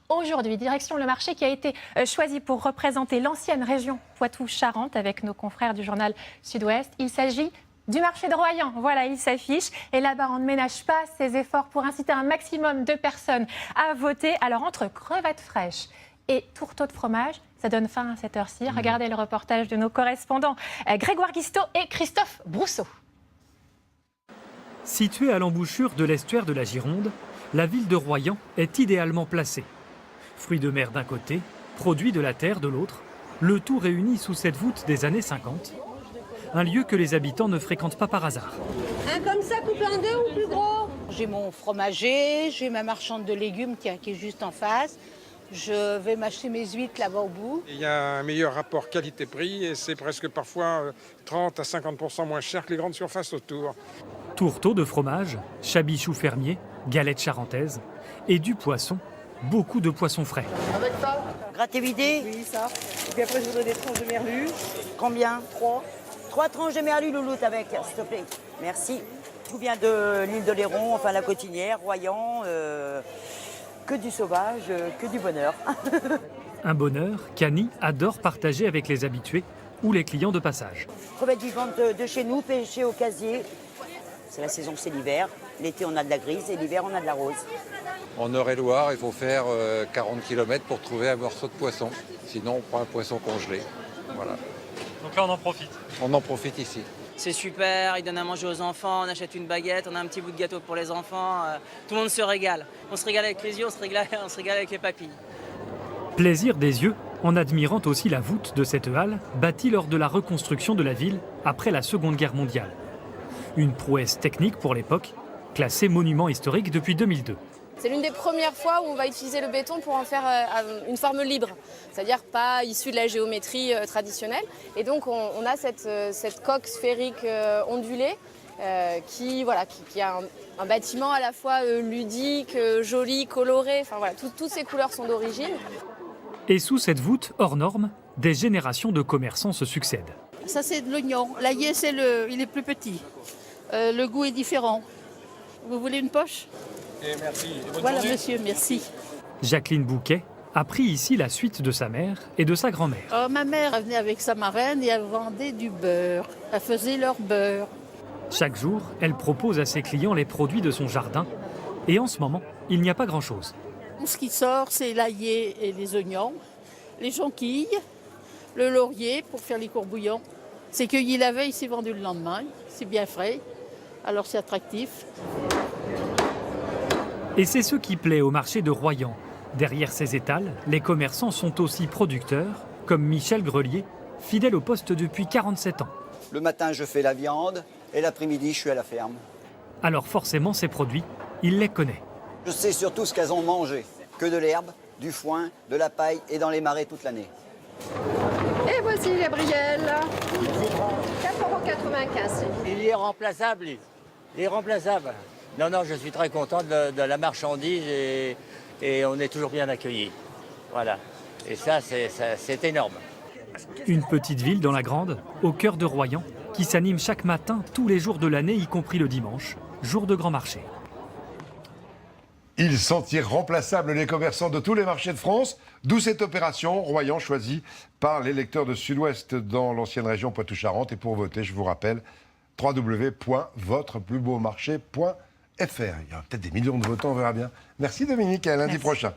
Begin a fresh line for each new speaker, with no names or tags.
aujourd'hui. Direction le marché qui a été choisi pour représenter l'ancienne région Poitou-Charentes avec nos confrères du journal Sud-Ouest. Il s'agit du marché de Royan. Voilà, il s'affiche. Et là-bas, on ne ménage pas ses efforts pour inciter un maximum de personnes à voter. Alors, entre crevettes fraîches et tourteaux de fromage, ça donne faim à cette heure-ci. Regardez le reportage de nos correspondants Grégoire Guisteau et Christophe Brousseau.
Située à l'embouchure de l'estuaire de la Gironde, la ville de Royan est idéalement placée. Fruits de mer d'un côté, produits de la terre de l'autre, le tout réuni sous cette voûte des années 50. Un lieu que les habitants ne fréquentent pas par hasard.
Un comme ça coupé en deux ou plus gros?
J'ai mon fromager, j'ai ma marchande de légumes qui est juste en face. Je vais m'acheter mes huîtres là-bas au bout.
Il y a un meilleur rapport qualité-prix et c'est presque parfois 30 à 50% moins cher que les grandes surfaces autour.
Tourteaux de fromage, chabichou fermier, galettes charentaises et du poisson, beaucoup de poissons frais.
Avec ça?
Gratter vidé?
Oui, ça. Et puis après, je voudrais des tranches de merlu.
Combien?
3.
3 tranches de merlu, louloute, avec, s'il te plaît. Merci. Tout vient de l'île de Léron, enfin la Cotinière, Royan, que du sauvage, que du bonheur.
Un bonheur qu'Annie adore partager avec les habitués ou les clients de passage.
Crevettes vivantes de chez nous, pêchées au casier. C'est la saison, c'est l'hiver. L'été, on a de la grise et l'hiver, on a de la rose.
En Eure-et-Loire, il faut faire 40 km pour trouver un morceau de poisson. Sinon, on prend un poisson congelé. Voilà.
Donc là, on en profite.
On en profite ici.
C'est super, ils donnent à manger aux enfants, on achète une baguette, on a un petit bout de gâteau pour les enfants. Tout le monde se régale. On se régale avec les yeux, on se régale avec les papilles.
Plaisir des yeux en admirant aussi la voûte de cette halle bâtie lors de la reconstruction de la ville après la Seconde Guerre mondiale. Une prouesse technique pour l'époque, classée monument historique depuis 2002.
C'est l'une des premières fois où on va utiliser le béton pour en faire une forme libre, c'est-à-dire pas issue de la géométrie traditionnelle. Et donc on a cette coque sphérique ondulée qui a un bâtiment à la fois ludique, joli, coloré. Enfin voilà, toutes ces couleurs sont d'origine.
Et sous cette voûte hors norme, des générations de commerçants se succèdent.
Ça c'est de l'oignon. L'ail il est plus petit. Le goût est différent. Vous voulez une poche?
Et merci. Et bonne
voilà
journée.
monsieur, merci.
Jacqueline Bouquet a pris ici la suite de sa mère et de sa grand-mère.
Oh, ma mère elle venait avec sa marraine et elle vendait du beurre. Elle faisait leur beurre.
Chaque jour, elle propose à ses clients les produits de son jardin. Et en ce moment, il n'y a pas grand-chose.
Ce qui sort, c'est l'ail et les oignons, les jonquilles, le laurier pour faire les courbouillons. C'est cueilli la veille, c'est vendu le lendemain. C'est bien frais, alors c'est attractif.
Et c'est ce qui plaît au marché de Royan. Derrière ces étals, les commerçants sont aussi producteurs, comme Michel Grelier, fidèle au poste depuis 47 ans.
Le matin, je fais la viande et l'après-midi, je suis à la ferme.
Alors forcément, ces produits, il les connaît.
Je sais surtout ce qu'elles ont mangé. Que de l'herbe, du foin, de la paille et dans les marais toute l'année.
Et voici les brielles. 4,95 €.
Il est remplaçable, lui. Il est remplaçable. Non, je suis très content de la marchandise et on est toujours bien accueillis. Voilà. Et ça, c'est énorme.
Une petite ville dans la grande, au cœur de Royan, qui s'anime chaque matin, tous les jours de l'année, y compris le dimanche, jour de grand marché.
Ils sont irremplaçables, les commerçants de tous les marchés de France, d'où cette opération Royan choisie par les lecteurs de Sud-Ouest dans l'ancienne région Poitou-Charentes. Et pour voter, je vous rappelle, www.votreplusbeaumarché.fr. Il y aura peut-être des millions de votants, on verra bien. Merci Dominique, à lundi prochain.